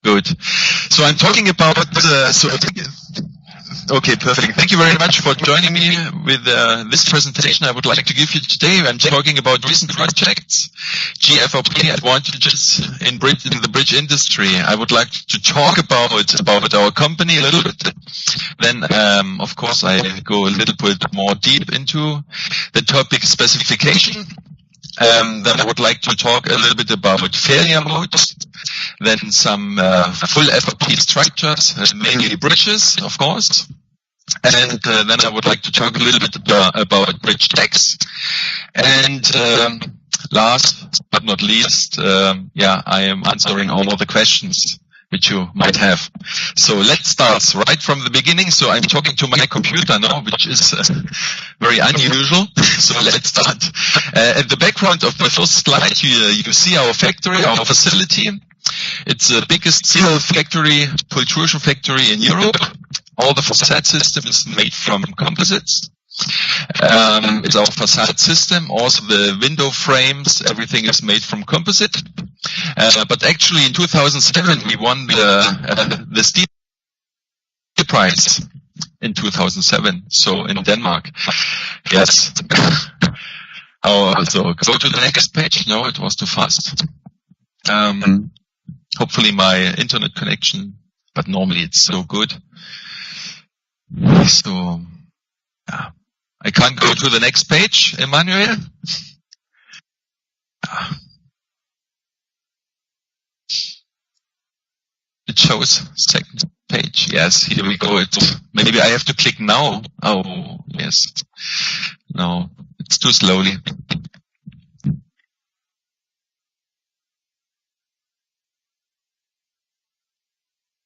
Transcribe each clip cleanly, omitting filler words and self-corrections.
Good. So I'm talking about, okay, perfect. Thank you very much for joining me with this presentation I would like to give you today. I'm talking about recent projects, GFRP advantages in the bridge industry. I would like to talk about our company a little bit. Then, of course, I go a little bit more deep into the topic specification. Then I would like to talk a little bit about failure modes, then some full FRP structures, mainly bridges, of course. And then I would like to talk a little bit about bridge decks. And last but not least, I am answering all of the questions which you might have. So let's start right from the beginning. So I'm talking to my computer now, which is very unusual. So let's start. At the background of the first slide, you see our factory, our facility. It's the biggest steel factory, pultrusion factory in Europe. All the facade system is made from composites. It's our facade system. Also the window frames, everything is made from composite. But actually in 2007 we won the steel prize in 2007. So in Denmark. Yes. So go to the next page. No, it was too fast. Hopefully my internet connection, but normally it's so good. So, yeah. I can't go to the next page, Emmanuel. It shows second page. Yes, here we go. Maybe I have to click now. Oh, yes. No, it's too slowly.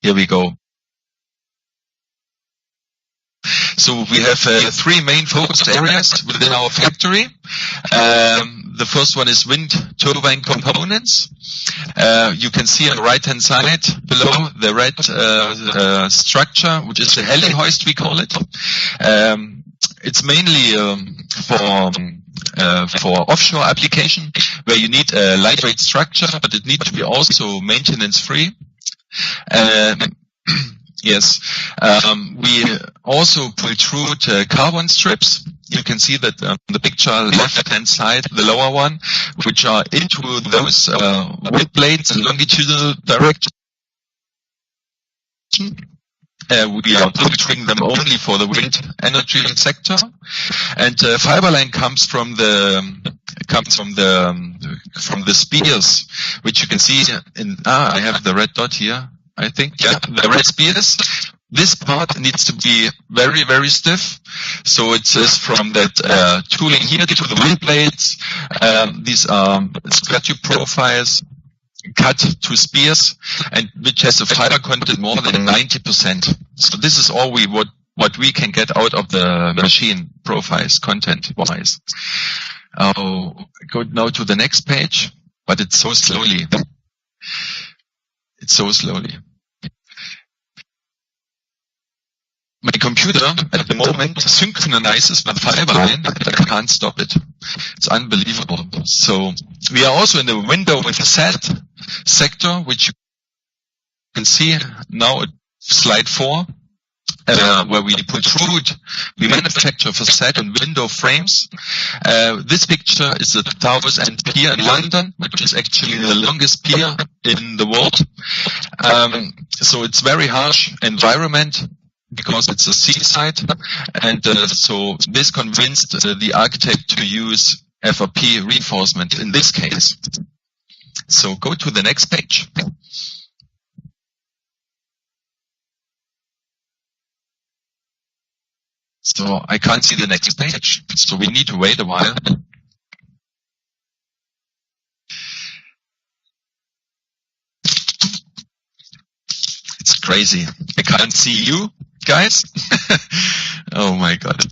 Here we go. So we have three main focus areas within our factory. The first one is wind turbine components. You can see on the right-hand side below the red structure, which is the heli hoist, we call it. It's mainly for offshore application, where you need a lightweight structure, but it needs to be also maintenance-free. Yes, we also protrude carbon strips. You can see that on the picture left-hand side, the lower one, which are into those wind blades in longitudinal direction. We are protruding them only for the wind energy sector, and Fiberline comes from the spears, which you can see in. I have the red dot here. I think, yeah, the red spears. This part needs to be very, very stiff. So it says from that tooling here to the wind blades. These are square tube profiles cut to spears, and which has a fiber content more than 90%. So this is all what we can get out of the machine profiles content-wise. I'll go now to the next page, but it's so slowly. It's so slowly. My computer at the moment synchronizes with Fiberline, but I can't stop it. It's unbelievable. So we are also in the window and facade sector, which you can see now at slide 4, where we we manufacture facade and window frames. This picture is the Towers End Pier in London, which is actually the longest pier in the world. So it's very harsh environment, because it's a seaside, and so this convinced the architect to use FRP reinforcement in this case. So go to the next page. So I can't see the next page, so we need to wait a while. It's crazy. I can't see you guys. Oh my God.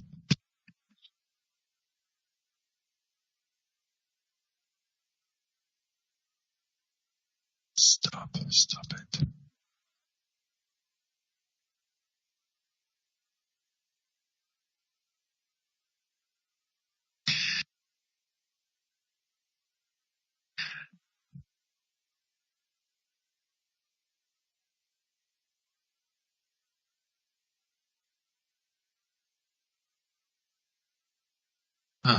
Stop it. Do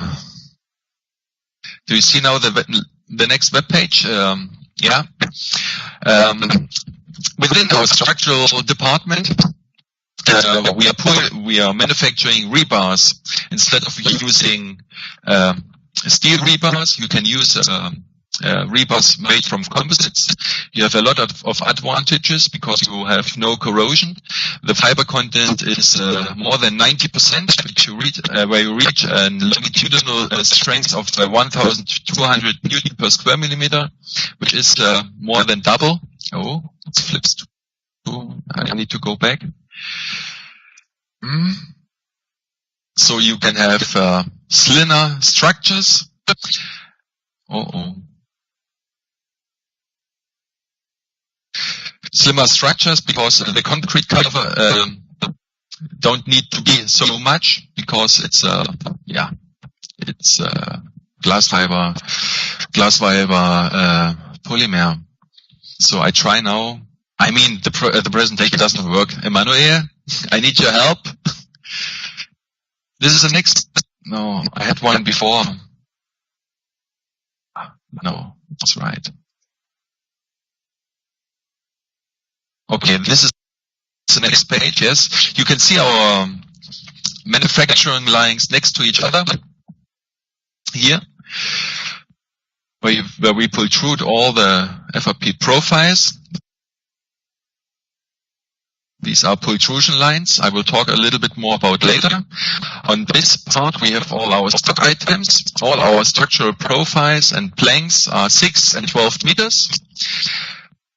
you see now the next web page? Yeah. Within our structural department, we are manufacturing rebars. Instead of using steel rebars, you can use rebars made from composites. You have a lot of advantages because you have no corrosion. The fiber content is more than 90%, where you reach a longitudinal strength of 1,200 Newton per square millimeter, which is more than double. Oh, it flips. I need to go back. So you can have slimmer structures. Slimmer structures because the concrete cover don't need to be so much because it's glass fiber polymer. So I try now. I mean, the presentation doesn't work. Emmanuel, I need your help. This is the next. No, I had one before. No, that's right. Okay, this is the next page. Yes, you can see our manufacturing lines next to each other here, where we protrude all the FRP profiles. These are protrusion lines. I will talk a little bit more about later. On this part, we have all our stock items. All our structural profiles and planks are 6 and 12 meters.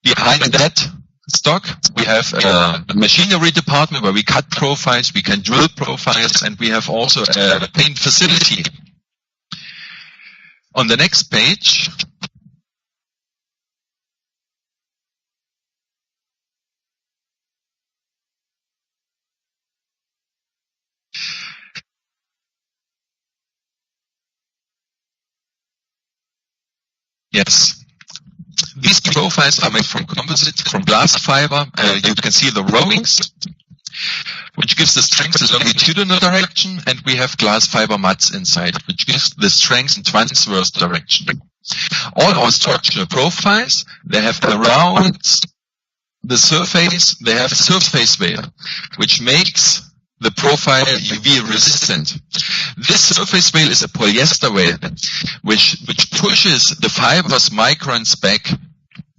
Behind that stock, we have a machinery department where we cut profiles, we can drill profiles, and we have also a paint facility. On the next page, yes. These profiles are made from composites, from glass fiber. You can see the rowings, which gives the strength in longitudinal direction, and we have glass fiber muds inside, which gives the strength in transverse direction. All our structural profiles, they have around the surface, they have a surface veil, which makes the profile UV resistant. This surface veil is a polyester veil, which pushes the fibers microns back.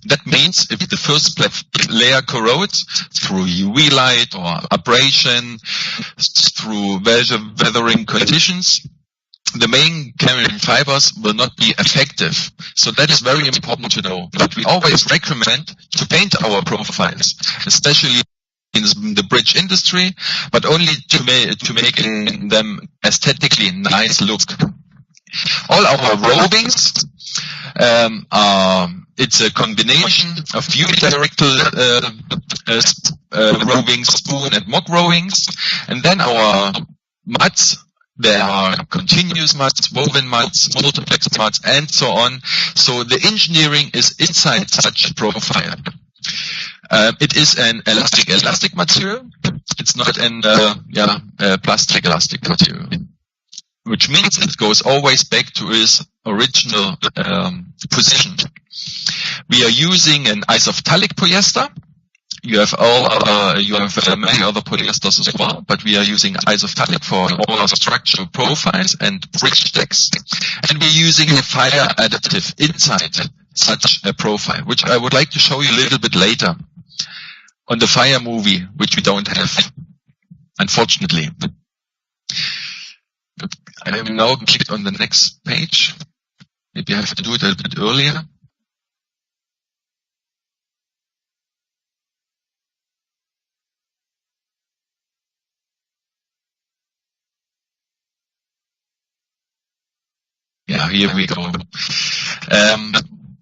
That means if the first layer corrodes through UV light or abrasion, through weathering conditions, the main carrying fibers will not be effective. So that is very important to know. But we always recommend to paint our profiles, especially in the bridge industry, but only to make them aesthetically nice look. All our rovings it's a combination of unidirectional rovings, spoon and mock rovings, and then our muds. There are continuous muds, woven muds, multiplex muds, and so on. So the engineering is inside such a profile. It is an elastic material. It's not an plastic elastic material, which means it goes always back to its original position. We are using an isophthalic polyester. You have many other polyesters as well, but we are using isophthalic for all our structural profiles and bridge decks. And we're using a fire additive inside such a profile, which I would like to show you a little bit later on the fire movie, which we don't have, unfortunately. I have now clicked on the next page. Maybe I have to do it a little bit earlier. Yeah, here we go.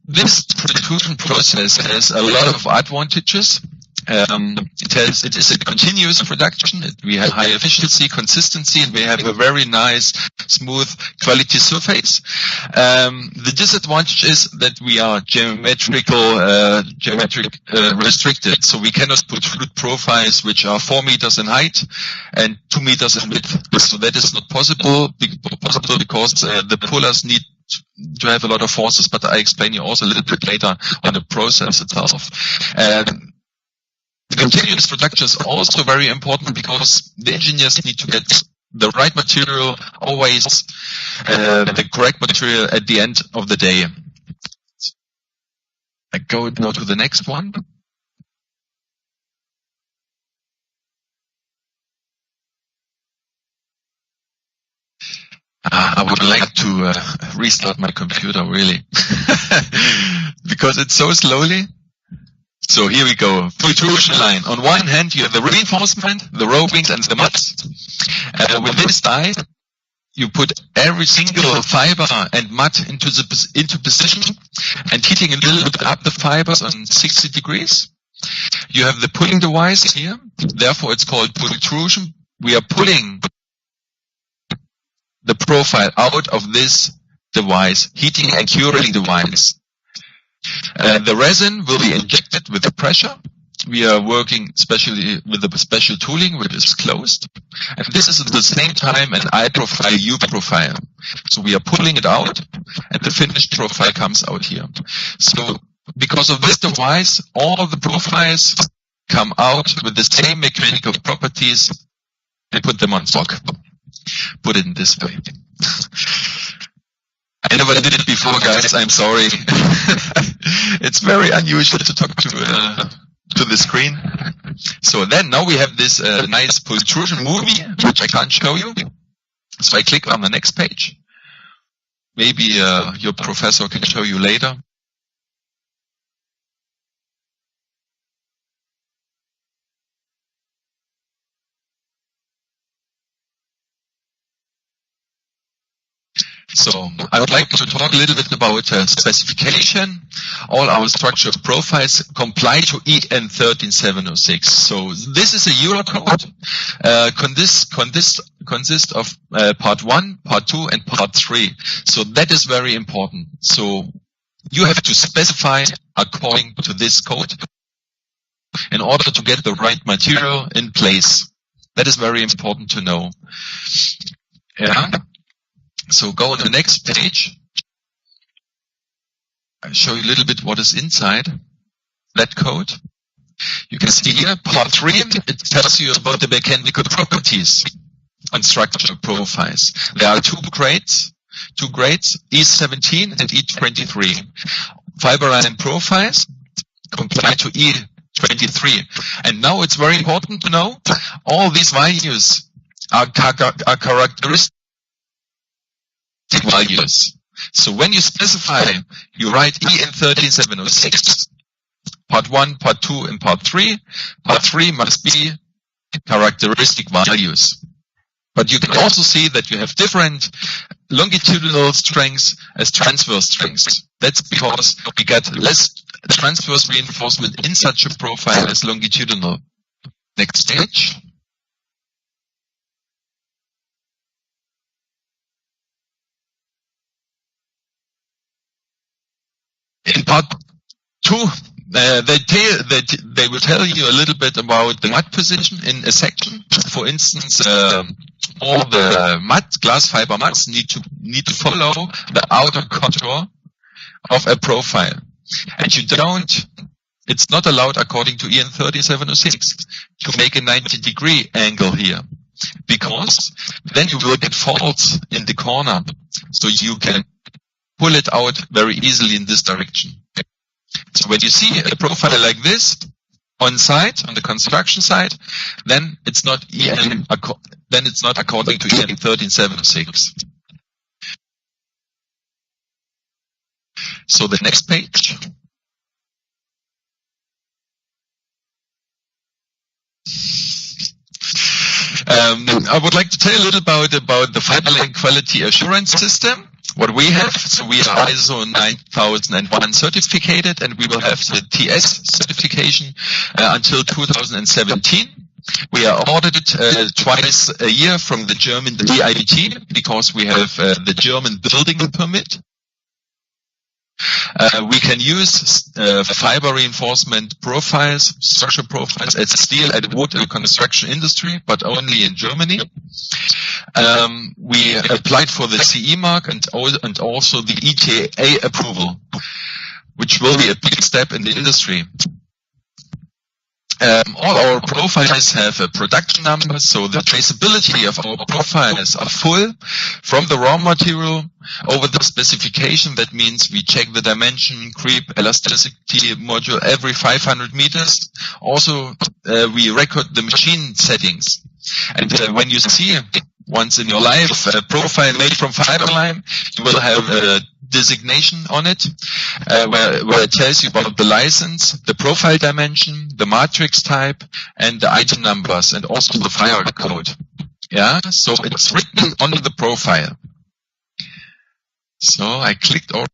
This protrusion process has a lot of advantages. It is a continuous production. We have high efficiency, consistency, and we have a very nice, smooth quality surface. The disadvantage is that we are geometric restricted, so we cannot put fluid profiles which are 4 meters in height and 2 meters in width. So that is not possible because the pullers need to have a lot of forces, but I explain you also a little bit later on the process itself. The continuous production is also very important because the engineers need to get the right material, always the correct material at the end of the day. I go now to the next one. I would like to restart my computer, really, because it's so slowly. So here we go. Protrusion line. On one hand, you have the reinforcement, the ropings, and the muds. With this die, you put every single fiber and mud into position and heating a little bit up the fibers on 60 degrees. You have the pulling device here. Therefore, it's called protrusion. We are pulling the profile out of this device, heating and curing device. The resin will be injected with the pressure. We are working especially with a special tooling which is closed. And this is at the same time an I profile, U profile. So we are pulling it out and the finished profile comes out here. So because of this device, all of the profiles come out with the same mechanical properties. We put them on stock. Put it in this way. I never did it before, guys. I'm sorry. It's very unusual to talk to the screen. So then now we have this nice protrusion movie, which I can't show you. So I click on the next page. Maybe your professor can show you later. So I would like to talk a little bit about specification. All our structured profiles comply to EN 13706. So this is a Euro code, consists of part 1, part 2, and part 3. So that is very important. So you have to specify according to this code in order to get the right material in place. That is very important to know. Yeah. So go on the next page. I'll show you a little bit what is inside that code. You can see here, part 3, it tells you about the mechanical properties on structural profiles. There are two grades, E17 and E23. Fiberline profiles comply to E23. And now it's very important to know all these values are characteristic values. So when you specify, you write EN 13706, part 1, part 2, and part 3. Part 3 must be characteristic values. But you can also see that you have different longitudinal strengths as transverse strengths. That's because we get less transverse reinforcement in such a profile as longitudinal. Next page. In part 2, they will tell you a little bit about the mud position in a section. For instance, all the glass fiber muds need to follow the outer contour of a profile. And it's not allowed according to EN 3706 to make a 90-degree angle here, because then you will get faults in the corner. So you can pull it out very easily in this direction. So when you see a profile like this on site, on the construction site, then it's not according to EN 13706. So the next page. I would like to tell you a little about the Fiberline quality assurance system. what we have. So we are ISO 9001 certificated, and we will have the TS certification until 2017. We are audited twice a year from the German DIBT because we have the German building permit. We can use fiber reinforcement profiles, structure profiles as steel and wood and construction industry, but only in Germany. We applied for the CE mark and also the ETA approval, which will be a big step in the industry. All our profiles have a production number, so the traceability of our profiles are full from the raw material over the specification. That means we check the dimension, creep, elasticity module every 500 meters. Also, we record the machine settings. And when you see once in your life a profile made from Fiberline, you will have a designation on it where it tells you about the license, the profile dimension, the matrix type, and the item numbers, and also the fire code. Yeah, so it's written on the profile. So I clicked over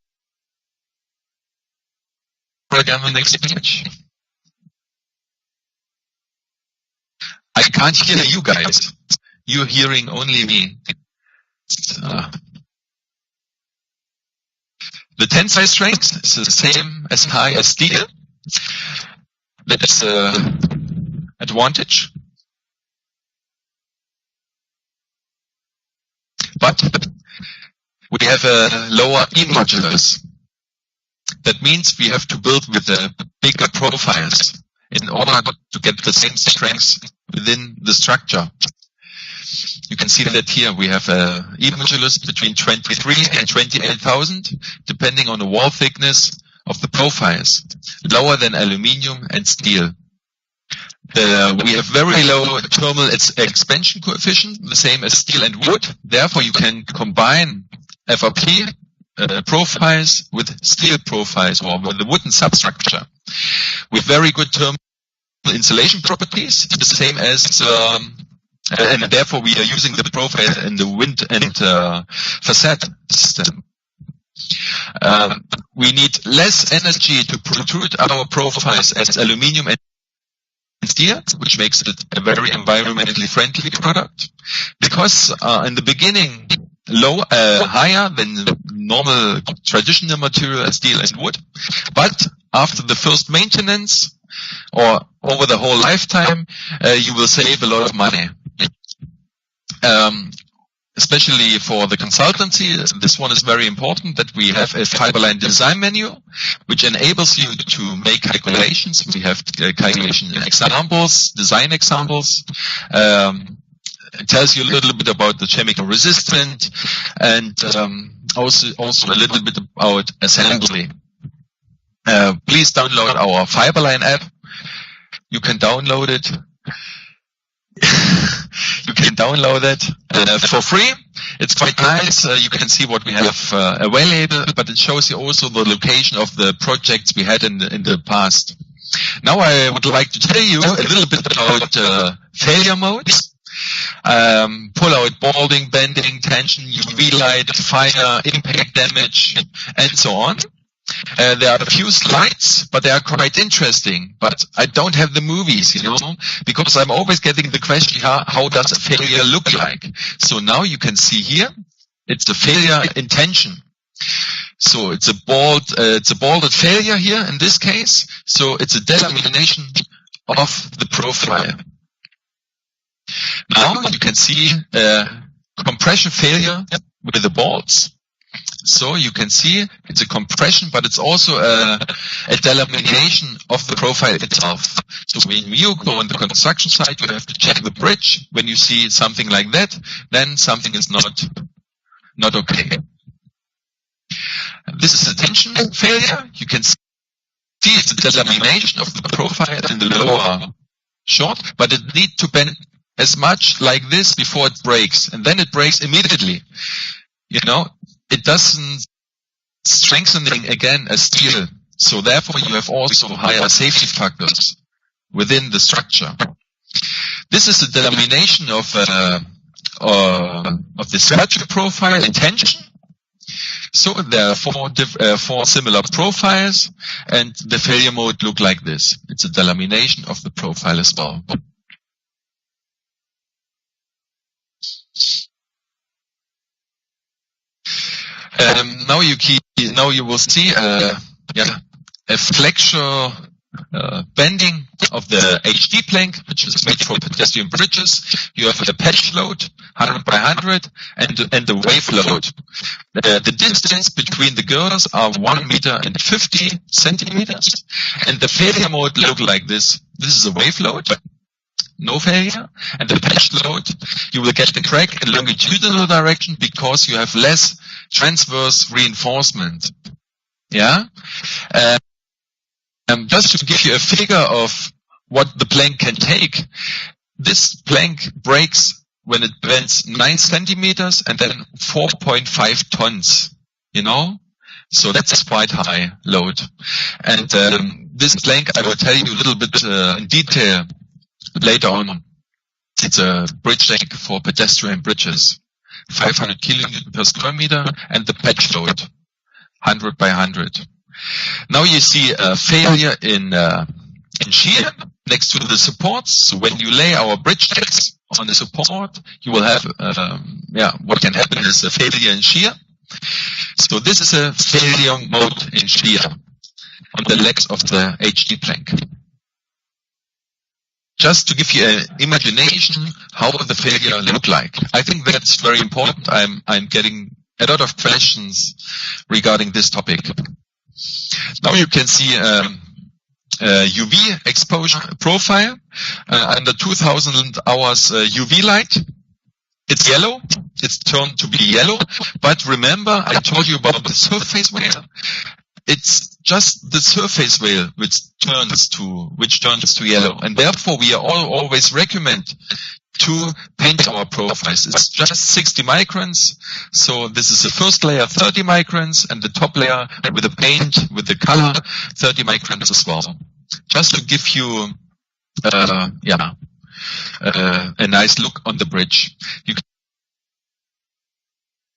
again on the next page. I can't hear you guys. You're hearing only me. The tensile strength is the same as high as steel. That's an advantage. But we have a lower E modulus. That means we have to build with bigger profiles in order to get the same strength within the structure. You can see that here we have a E modulus between 23 and 28,000, depending on the wall thickness of the profiles, lower than aluminium and steel. We have very low thermal expansion coefficient, the same as steel and wood. Therefore, you can combine FRP profiles with steel profiles or with the wooden substructure with very good thermal insulation properties, the same as and therefore we are using the profile in the wind and facade system. We need less energy to protrude our profiles as aluminium and steel, which makes it a very environmentally friendly product. Because in the beginning, higher than normal traditional material as steel and wood, but after the first maintenance or over the whole lifetime, you will save a lot of money. Especially for the consultancy, this one is very important that we have a Fiberline design menu, which enables you to make calculations. We have calculation examples, design examples. It tells you a little bit about the chemical resistance and also a little bit about assembly. Please download our Fiberline app. You can download it. You can download it for free. It's quite nice. You can see what we have available, but it shows you also the location of the projects we had in the past. Now I would like to tell you a little bit about failure modes. Pull out, balding, bending, tension, UV light, fire, impact damage, and so on. There are a few slides, but they are quite interesting. But I don't have the movies, because I'm always getting the question, how does a failure look like? So now you can see here, it's a failure intention. So it's a balded failure here in this case. So it's a delamination of the profile. Now you can see compression failure with the balls. So you can see it's a compression, but it's also a delamination of the profile itself. So when you go on the construction site, you have to check the bridge. When you see something like that, then something is not okay. This is a tension failure. You can see it's a delamination of the profile in the lower short, but it needs to bend as much like this before it breaks, and then it breaks immediately. It doesn't strengthening again as steel. So therefore you have also higher safety factors within the structure. This is a delamination of the structure profile in tension. So there are four similar profiles, and the failure mode look like this. It's a delamination of the profile as well. Now you will see a flexure bending of the HD plank, which is made for pedestrian bridges. You have a patch load, 100 by 100, and the wave load. The distance between the girders are 1 meter and 50 centimeters, and the failure mode look like this. This is a wave load, no failure, and the patch load, you will get the crack in longitudinal direction because you have less transverse reinforcement. Yeah. Just to give you a figure of what the plank can take, this plank breaks when it bends 9 centimeters and then 4.5 tons, you know? So that's quite high load. And this plank, I will tell you a little bit in detail later on. It's a bridge deck for pedestrian bridges, 500 kilonewton per square meter, and the patch load, 100 by 100. Now you see a failure in shear next to the supports. So when you lay our bridge decks on the support, you will have, what can happen is a failure in shear. So this is a failure mode in shear on the legs of the HD plank. Just to give you an imagination how the failure look like. I think that's very important. I'm getting a lot of questions regarding this topic. Now you can see UV exposure profile under 2000 hours UV light. It's yellow. It's turned to be yellow. But remember, I told you about the surface veil. It's just the surface veil which turns to yellow, and therefore we always recommend to paint our profiles. It's just 60 microns. So this is the first layer, 30 microns, and the top layer with the paint, with the color, 30 microns as well. Just to give you, a nice look on the bridge. You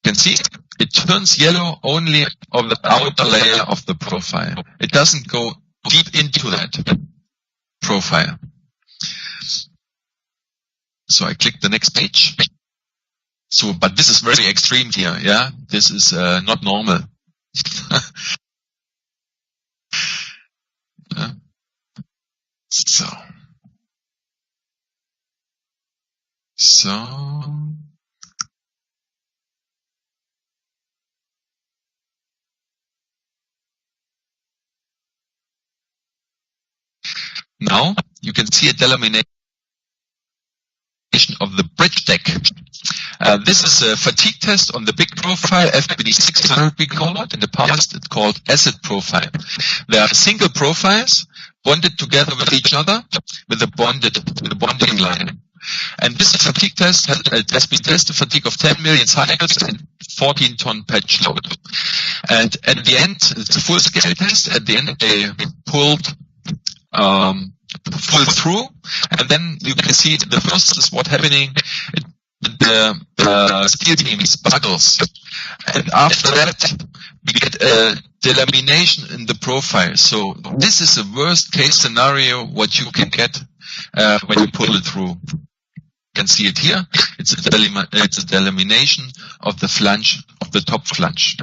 can see it turns yellow only on the outer layer of the profile. It doesn't go deep into that profile. So I click the next page. So, but this is very extreme here, yeah? This is not normal. So. Now you can see a delamination of the bridge deck. This is a fatigue test on the big profile, FBD 600 we call it. In the past it's called acid profile. There are single profiles bonded together with each other with a bonding line. And this fatigue test has been tested fatigue of 10 million cycles and 14 ton patch load. And at the end, it's a full scale test. At the end they pulled full through, and then you can see the first is what happening. The steel beams buckles, and after that we get a delamination in the profile. So this is a worst case scenario what you can get when you pull it through. You can see it here. It's a delamination of the flange, of the top flange.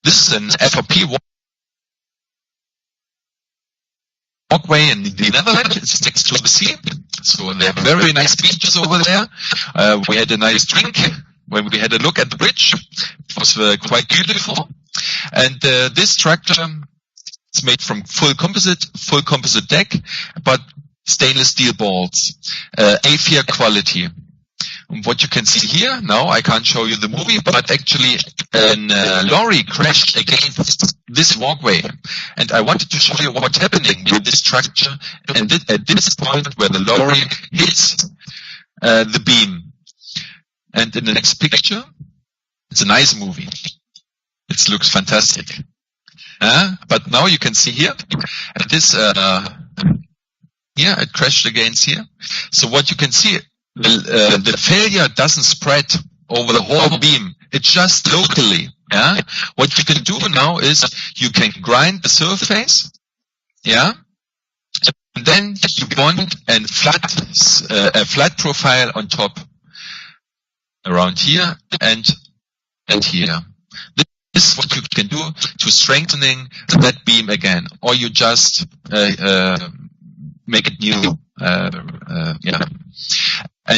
This is an FRP walkway in the Netherlands. It's next to the sea. So they have very nice beaches over there. We had a nice drink when we had a look at the bridge. It was quite beautiful. And this structure is made from full composite deck, but stainless steel bolts, A4 quality. What you can see here, now I can't show you the movie, but actually a lorry crashed against this walkway. And I wanted to show you what's happening with this structure and at this point where the lorry hits the beam. And in the next picture, it's a nice movie. It looks fantastic. But now you can see here, and this, it crashed against here. So what you can see, the failure doesn't spread over the whole beam. It's just locally. What you can do now is you can grind the surface. And then you want a flat profile on top, around here and here. This is what you can do to strengthening that beam again, or you just make it new. And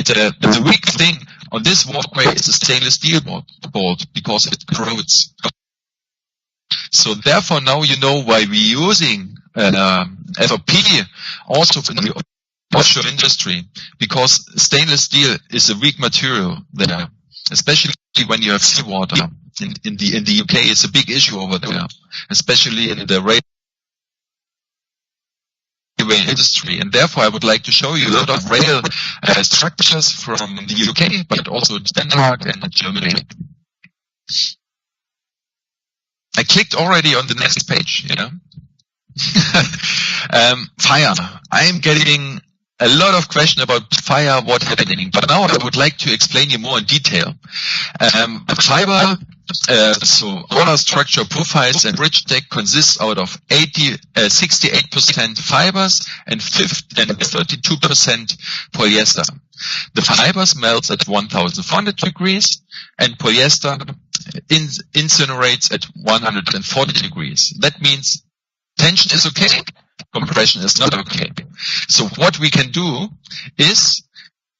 the weak thing on this walkway is the stainless steel board because it corrodes. So therefore now you know why we're using FRP also in the offshore industry, because stainless steel is a weak material there, especially when you have seawater. In the UK, it's a big issue over there, especially in the railway industry. And therefore, I would like to show you a lot of rail structures from the UK, but also Denmark and Germany. I clicked already on the next page. Fire. I'm getting a lot of questions about fire, what's happening. But now I would like to explain you more in detail. Fiber, so all our structure profiles and bridge deck consists out of 68% fibers and 32% polyester. The fibers melt at 1,400 degrees and polyester incinerates at 140 degrees. That means tension is okay, compression is not okay. So what we can do is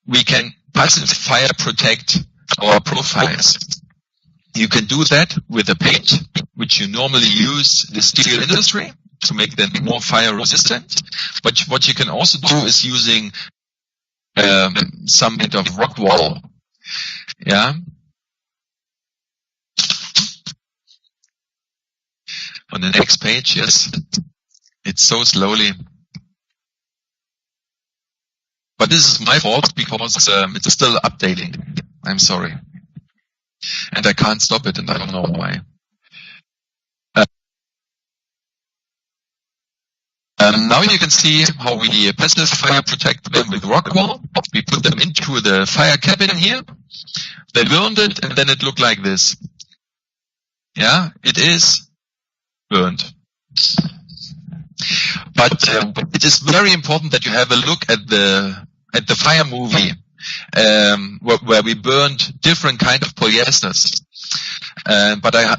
we can passive fire protect our profiles. You can do that with a paint, which you normally use in the steel industry to make them more fire resistant. But what you can also do is using some kind of rock wall. On the next page, yes. It's so slowly. But this is my fault because it's still updating. I'm sorry. And I can't stop it, and I don't know why. Now you can see how we passive fire protect them with rock wall. We put them into the fire cabin here. They burned it, and then it looked like this. It is burned. But it is very important that you have a look at the fire movie, where we burned different kind of polyesters. But I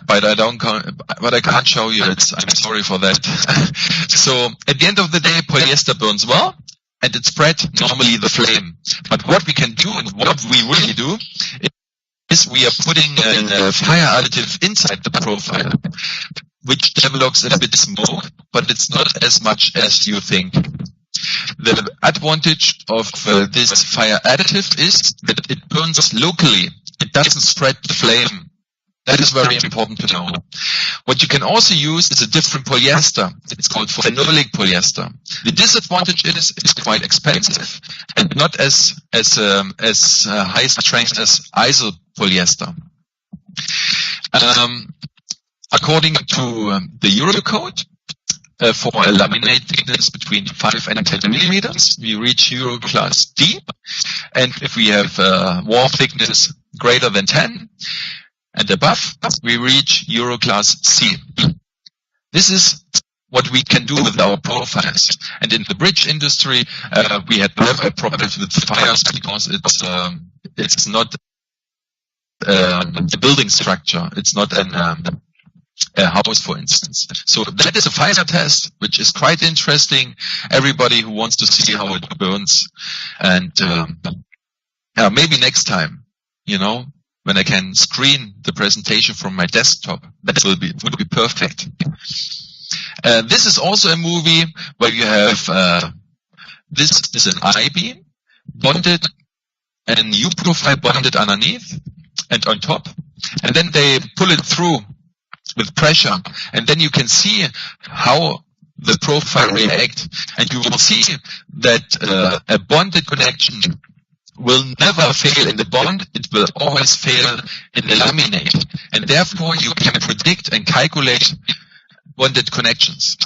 can't show you. I'm sorry for that. So at the end of the day, polyester burns well, and it spread normally the flame. But what we can do, and what we really do, is we are putting a fire additive inside the profile, which develops a bit smoke, but it's not as much as you think. The advantage of this fire additive is that it burns locally. It doesn't spread the flame. That is very important to know. What you can also use is a different polyester. It's called phenolic polyester. The disadvantage is it's quite expensive and not as high strength as iso polyester. According to the Eurocode, for a laminate thickness between 5 and 10 millimeters, we reach Euro class D. And if we have wall thickness greater than 10 and above, we reach Euro class C. This is what we can do with our profiles. And in the bridge industry, we had never problems with fires because it's not a building structure. It's not a house, for instance. So that is a fire test, which is quite interesting. Everybody who wants to see how it burns. And maybe next time, when I can screen the presentation from my desktop, that would be perfect. This is also a movie where you have this is an I-beam bonded and U-profile bonded underneath and on top, and then they pull it through with pressure, and then you can see how the profile react, and you will see that a bonded connection will never fail in the bond, it will always fail in the laminate, and therefore you can predict and calculate bonded connections.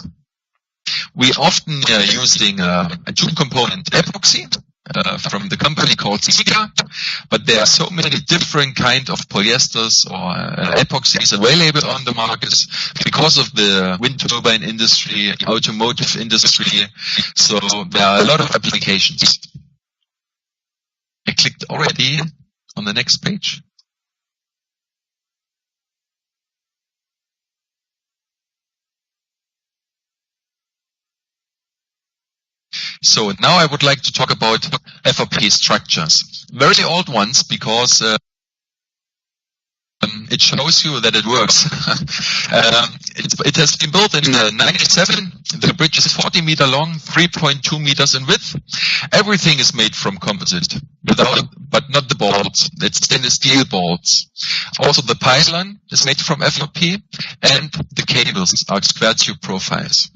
We often using a two-component epoxy from the company called Sika, but there are so many different kind of polyesters or epoxies available on the market because of the wind turbine industry, automotive industry. So there are a lot of applications. I clicked already on the next page. So now I would like to talk about FRP structures. Very old ones because it shows you that it works. It has been built in 97. The bridge is 40 meter long, 3.2 meters in width. Everything is made from composite, but not the bolts. It's stainless steel bolts. Also the pylon is made from FRP, and the cables are square tube profiles.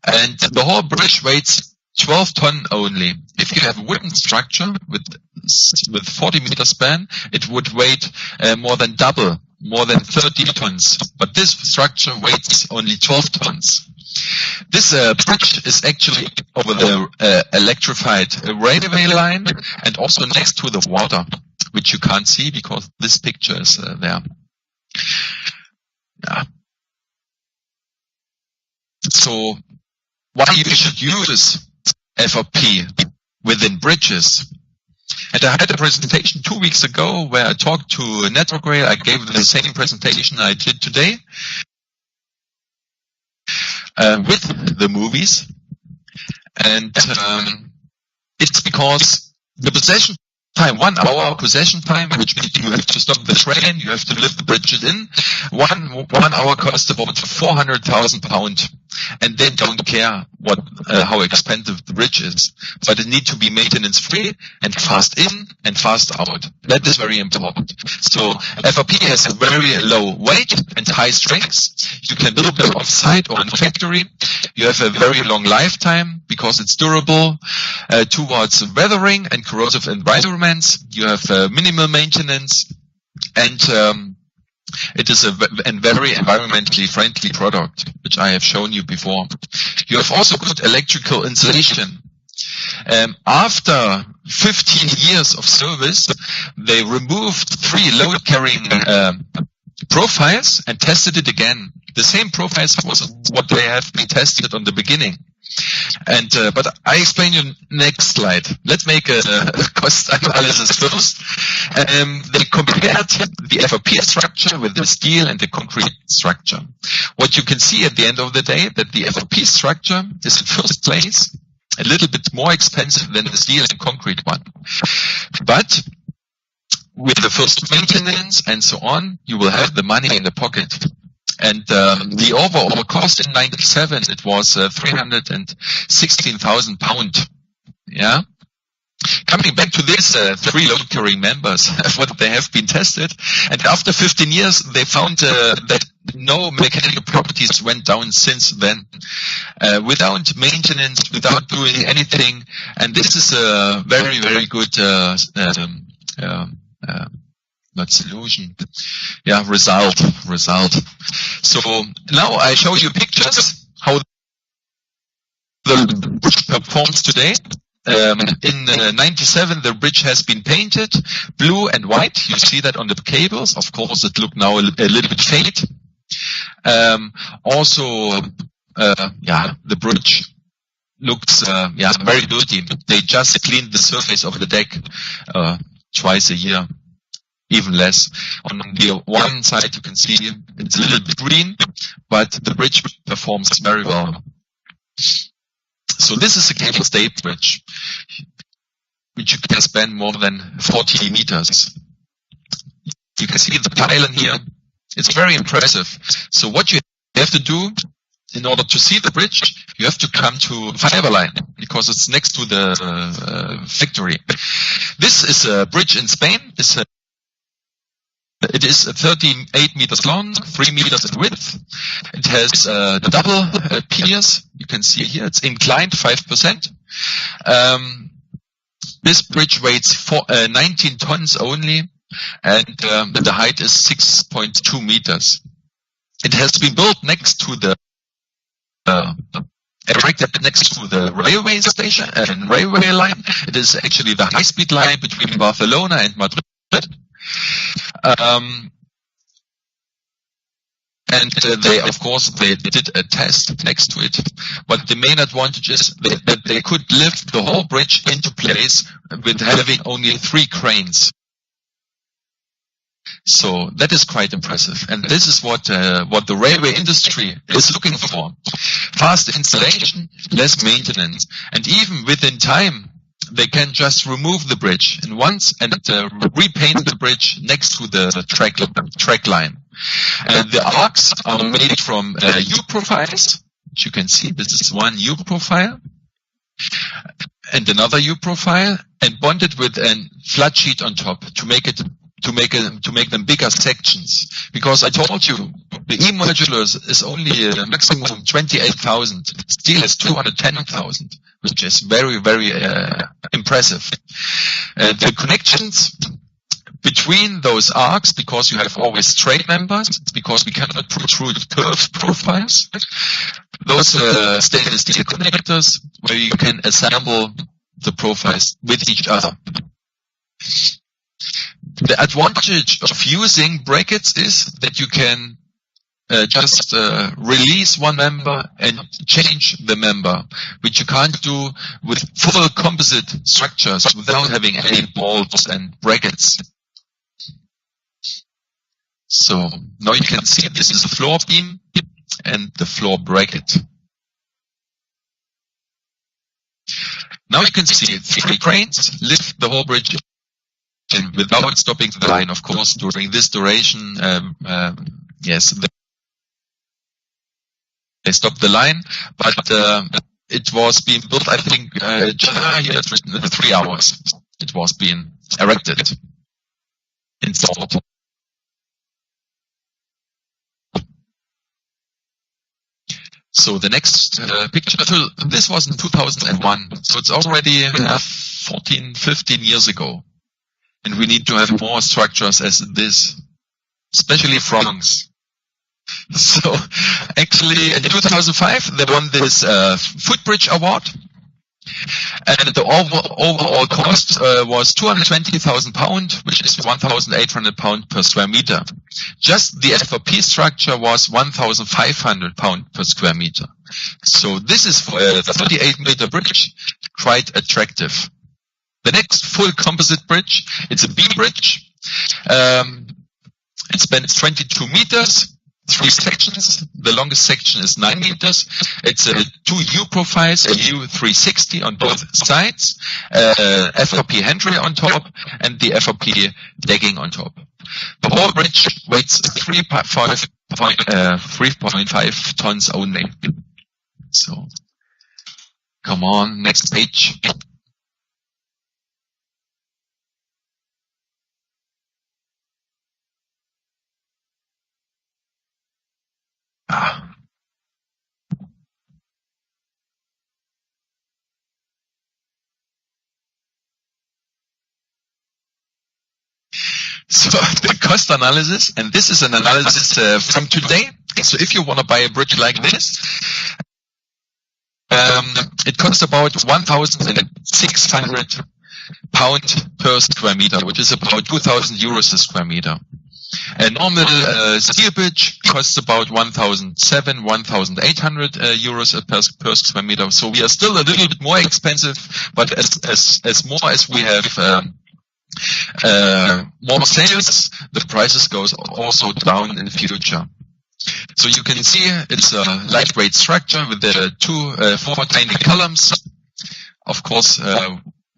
And the whole bridge weighs 12 ton only. If you have a wooden structure with 40 meter span, it would weigh more than double, more than 30 tons. But this structure weighs only 12 tons. This bridge is actually over the electrified railway line and also next to the water, which you can't see because this picture is there. Yeah. So why you should use FRP within bridges? And I had a presentation 2 weeks ago where I talked to Network Rail. I gave the same presentation I did today with the movies. And it's because the possession time, 1 hour possession time, which means you have to stop the train, you have to lift the bridges in. One hour costs about £400,000. And they don't care how expensive the bridge is, but it needs to be maintenance free and fast in and fast out. That is very important. So FRP has a very low weight and high strength. You can build it off site or in factory. You have a very long lifetime because it's durable towards weathering and corrosive environments. You have minimal maintenance, and it is a very environmentally friendly product, which I have shown you before. You have also good electrical insulation. After 15 years of service, they removed 3 load-carrying profiles and tested it again. The same profiles was what they have been tested on the beginning. And but I explain you next slide. Let's make a cost analysis first. They compared the FRP structure with the steel and the concrete structure. What you can see at the end of the day that the FRP structure is in first place, a little bit more expensive than the steel and concrete one. But with the first maintenance and so on, you will have the money in the pocket. And the overall cost in 97, it was £316,000. Yeah. Coming back to this, 3 load-carrying members, what they have been tested, and after 15 years, they found that no mechanical properties went down since then, without maintenance, without doing anything. And this is a very, very good not solution. Yeah, result. So now I show you pictures how the bridge performs today. In 97, the bridge has been painted blue and white. You see that on the cables. Of course, it looked now a little bit faded. Also, the bridge looks very dirty. They just cleaned the surface of the deck twice a year. Even less. On the one side, you can see it's a little bit green, but the bridge performs very well. So this is a cable stay bridge, which you can span more than 40 meters. You can see the pylon here. It's very impressive. So what you have to do in order to see the bridge, you have to come to Fiberline because it's next to the factory. This is a bridge in Spain. It is 38 meters long, 3 meters in width. It has double piers. You can see here it's inclined 5%. This bridge weighs 19 tons only, and the height is 6.2 meters. It has been built next to the erected next to the railway station and railway line. It is actually the high-speed line between Barcelona and Madrid. And they, of course, they did a test next to it. But the main advantage is that they could lift the whole bridge into place with having only 3 cranes. So that is quite impressive. And this is what the railway industry is looking for. Fast installation, less maintenance. And even within time, they can just remove the bridge and repaint the bridge next to the track line. The arcs are made from U-profiles, which you can see. This is one U-profile and another U-profile, and bonded with a flat sheet on top to make them bigger sections. Because I told you the E-modulus is only a maximum 28,000. Steel is 210,000, which is very, very impressive. The connections between those arcs, because you have always straight members, because we cannot protrude curved profiles, those stainless steel connectors where you can assemble the profiles with each other. The advantage of using brackets is that you can just release one member and change the member, which you can't do with full composite structures without having any bolts and brackets. So now you can see this is a floor beam and the floor bracket. Now you can see 3 cranes lift the whole bridge without stopping the line. Of course, during this duration, yes, they stopped the line, but it was being built, I think, here it's written 3 hours. It was being erected, installed. So the next picture, this was in 2001, so it's already 14, 15 years ago. And we need to have more structures as this, especially France. So actually in 2005 they won this Footbridge Award, and the overall cost was £220,000, which is £1,800 per square meter. Just the FRP structure was £1,500 per square meter. So this is for a 38-meter bridge quite attractive. The next full composite bridge, it's a B bridge. It spans 22 meters. 3 sections. The longest section is 9 meters. It's 2 U profiles, a U360 on both sides, FRP handrail on top, and the FRP decking on top. The whole bridge weighs 3.5 tons only. So, come on, next page. So the cost analysis, and this is an analysis from today. So if you want to buy a bridge like this, it costs about £1,600 per square meter, which is about 2,000 euros a square meter. A normal steel bridge costs about 1,700, 1,800 euros per square meter. So we are still a little bit more expensive, but as more as we have more sales, the prices goes also down in the future. So you can see it's a lightweight structure with the 4 tiny columns. Of course,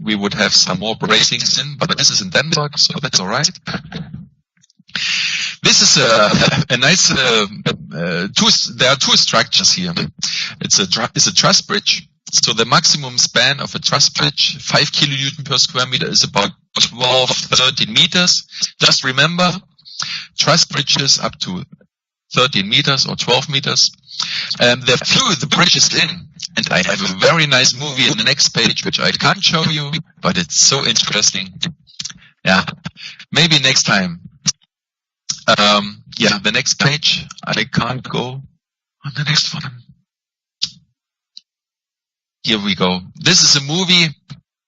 we would have some more bracings in, but this is in Denmark, so that's all right. This is a nice. There are 2 structures here. It's a truss bridge. So the maximum span of a truss bridge, 5 kilonewton per square meter, is about 12, 13 meters. Just remember, truss bridges up to 13 meters or 12 meters. They flew the bridges in, and I have a very nice movie in the next page, which I can't show you, but it's so interesting. Yeah, maybe next time. Yeah, the next page, I can't go on the next one. Here we go. This is a movie.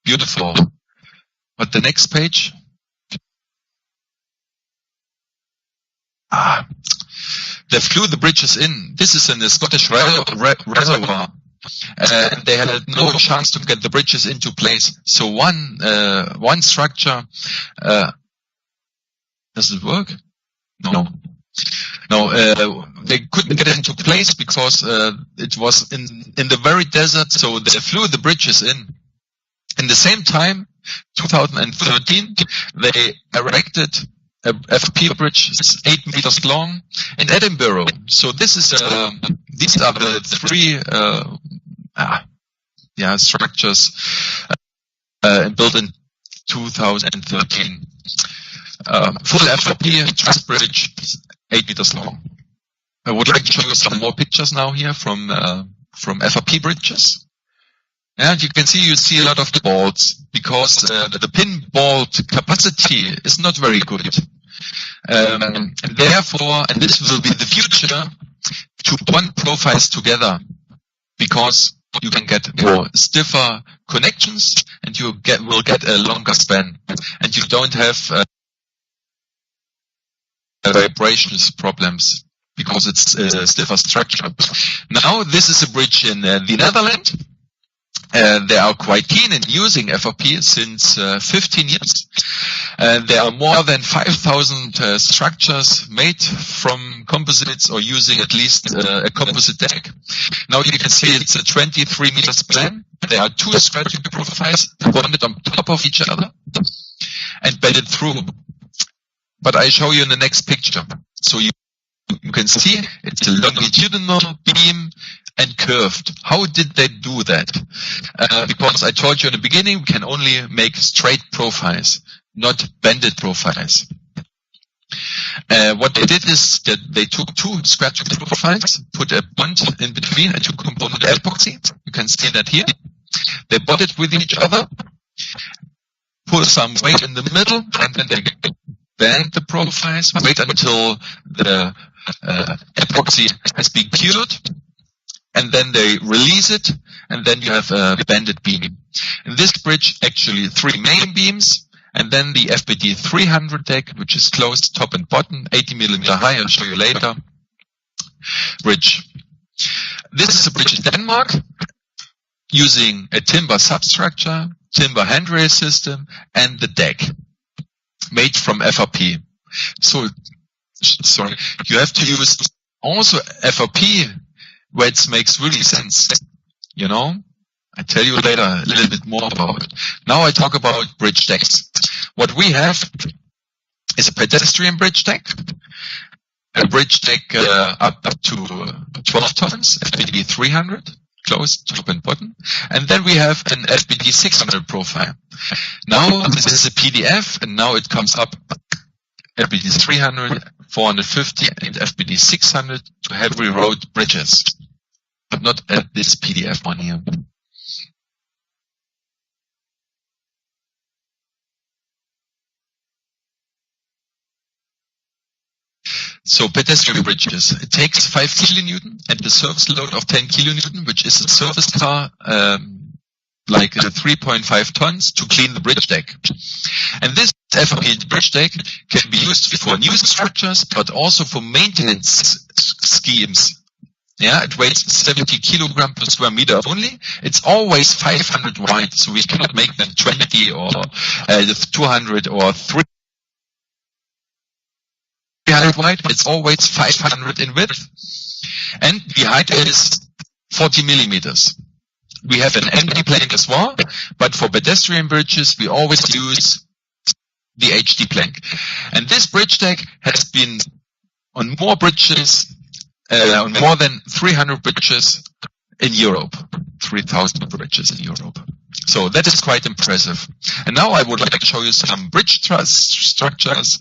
Beautiful. But the next page. They flew the bridges in. This is in the Scottish reservoir. And they had no chance to get the bridges into place. So one structure, does it work? No. They couldn't get it into place because it was in the very desert. So they flew the bridges in. In the same time, 2013, they erected a FP bridge, 8 meters long, in Edinburgh. So this is these are the three structures built in 2013. Full FRP truss bridge, 8 meters long. I would like to show you some more pictures now here from FRP bridges. And you see a lot of bolts because the pin bolt capacity is not very good. And therefore, and this will be the future, to bond profiles together, because you can get more stiffer connections and you will get a longer span, and you don't have vibrations problems because it's a stiffer structure. Now this is a bridge in the Netherlands. They are quite keen in using FRP since 15 years. There are more than 5,000 structures made from composites or using at least a composite deck. Now you can see it's a 23 meters span. There are 2 strategic profiles bonded on top of each other and bedded through. But I show you in the next picture. So you can see it's a longitudinal beam and curved. How did they do that? Because I told you in the beginning, we can only make straight profiles, not bended profiles. What they did is that they took 2 strategic profiles, put a bond in between, a 2-component epoxy. You can see that here. They bonded with each other, put some weight in the middle, and then they bend the profiles, wait until the epoxy has been cured, and then they release it, and then you have a bended beam. In this bridge, actually 3 main beams, and then the FBD 300 deck, which is closed top and bottom, 80 millimeter high, I'll show you later, bridge. This is a bridge in Denmark, using a timber substructure, timber handrail system, and the deck, made from FRP. So, sorry, you have to use also FRP where it makes really sense. You know, I tell you later a little bit more about it. Now I talk about bridge decks. What we have is a pedestrian bridge deck, a bridge deck up to 12 tons, FBD 300, closed top and bottom, and then we have an FBD 600 profile. Now this is a PDF, and now it comes up FBD 300, 450, and FBD 600 to heavy road bridges, but not at this PDF one here. So pedestrian bridges, it takes 5 kilonewton and the surface load of 10 kilonewton, which is a surface car, like 3.5 tons to clean the bridge deck. And this FRP bridge deck can be used for new structures, but also for maintenance schemes. Yeah, it weighs 70 kilogram per square meter only. It's always 500 wide, so we cannot make them 20 or 200 or 300 wide. It's always 500 in width. And the height is 40 millimeters. We have an empty plank as well, but for pedestrian bridges, we always use the HD plank. And this bridge deck has been on more bridges, on more than 300 bridges in Europe, 3,000 bridges in Europe. So that is quite impressive. And now I would like to show you some bridge truss structures,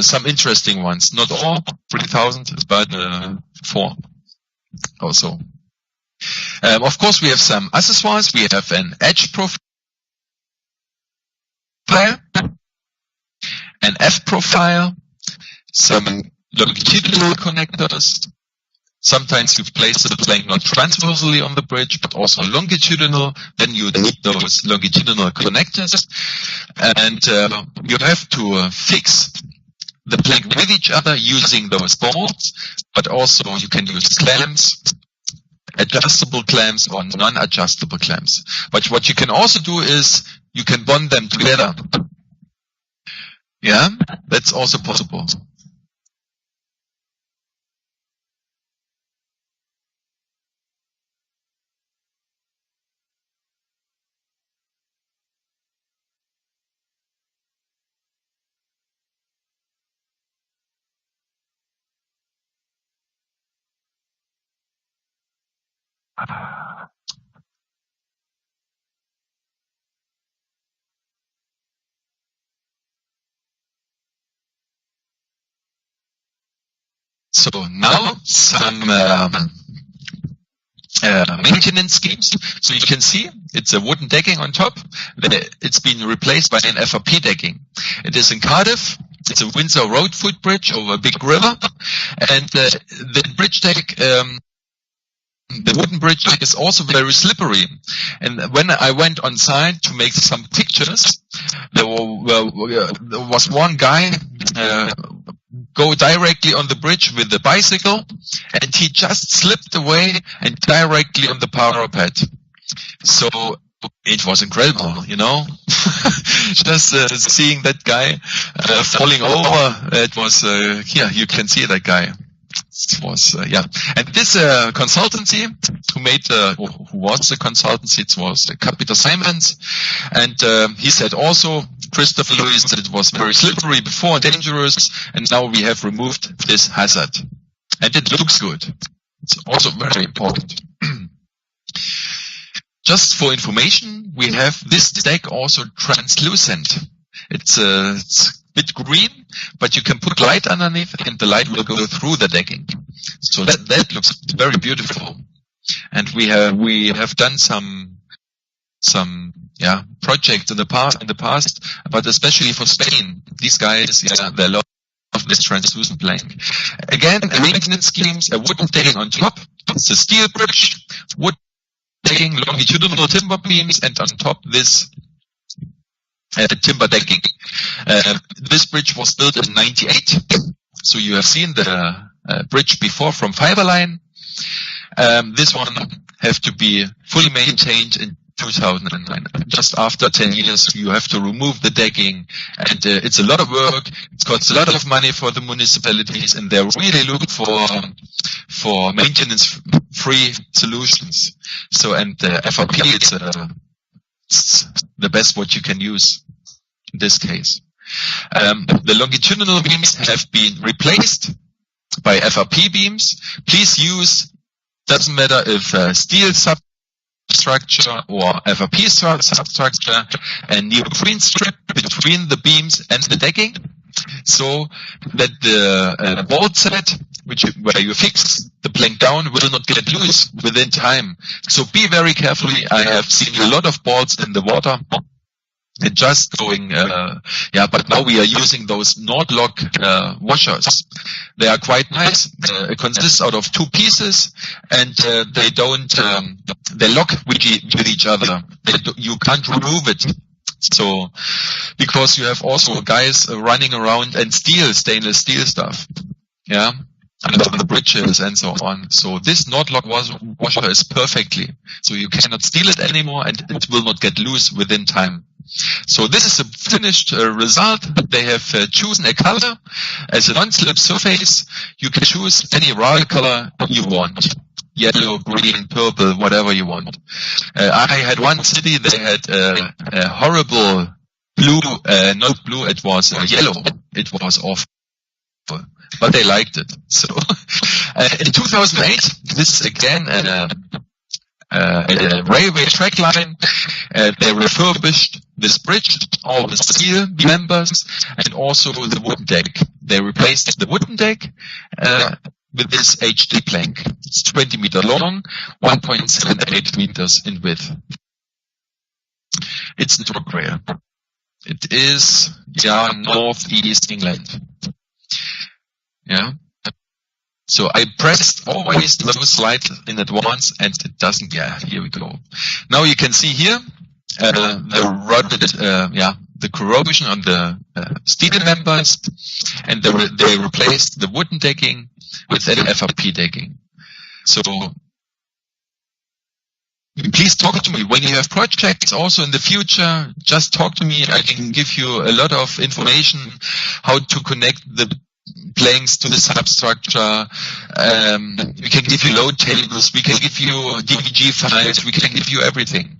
some interesting ones. Not all 3,000, but 4 also. Of course, we have some accessoires. We have an edge profile, an F profile, some longitudinal connectors, Sometimes you place the plank not transversally on the bridge, but also longitudinal. Then you need those longitudinal connectors. And you have to fix the plank with each other using those bolts, but also you can use clamps, adjustable clamps or non-adjustable clamps. But what you can also do is you can bond them together. Yeah, that's also possible. So now some maintenance schemes. So you can see it's a wooden decking on top. It's been replaced by an FRP decking. It is in Cardiff. It's a Windsor Road footbridge over a big river. And the bridge deck, the wooden bridge deck is also very slippery. And when I went on site to make some pictures, there was one guy go directly on the bridge with the bicycle, and he just slipped away and directly on the parapet. So it was incredible, you know. Just seeing that guy falling over, it was, you can see that guy. It was, And this consultancy who was the consultancy, it was Capital Simons, and he said also, Christopher Lewis, that it was very slippery before, dangerous, and now we have removed this hazard. And it looks good. It's also very important. Just for information, we have this deck also translucent. It's a bit green, but you can put light underneath and the light will go through the decking. So that looks very beautiful. And we have done some projects in the past, but especially for Spain. These guys, they love this translucent plank. Again, maintenance schemes, a wooden decking on top. It's a steel bridge, wood decking, longitudinal timber beams, and on top this timber decking. This bridge was built in 98. So you have seen the bridge before from Fiberline. This one have to be fully maintained in 2009. Just after 10 years, you have to remove the decking, and it's a lot of work. It costs a lot of money for the municipalities, and they're really looking for maintenance-free solutions. So, and FRP, it's the best what you can use in this case. The longitudinal beams have been replaced by FRP beams. Please use, doesn't matter if steel substructure or FRP substructure, and neoprene strip between the beams and the decking, so that the bolt set, where you fix the plank down, will not get loose within time. So be very carefully. I have seen a lot of bolts in the water. And just going, but now we are using those Nordlock washers. They are quite nice. It consists out of two pieces, and they lock with each other. You can't remove it. So, because you have also guys running around and stainless steel stuff. Yeah. Under the bridges and so on. So this Nordlock washer is perfectly. So you cannot steal it anymore, and it will not get loose within time. So this is a finished result. They have chosen a color as a non-slip surface. You can choose any raw color you want. Yellow, green, purple, whatever you want. I had one city, they had a horrible blue, not blue, it was yellow. It was awful. But they liked it. So in 2008, this is again a railway track line. They refurbished this bridge, all the steel members, and also the wooden deck. They replaced the wooden deck with this HD plank. It's 20 meter long, 1.78 meters in width. It's in Torquay. It is, northeast England. Yeah. So I pressed always the slide in advance, and it doesn't. Yeah, here we go. Now you can see here the corrosion on the steel members, and they replaced the wooden decking with an FRP decking. So please talk to me when you have projects also in the future. Just talk to me. I can give you a lot of information how to connect the planks to the substructure. We can give you load tables. We can give you DVG files. We can give you everything.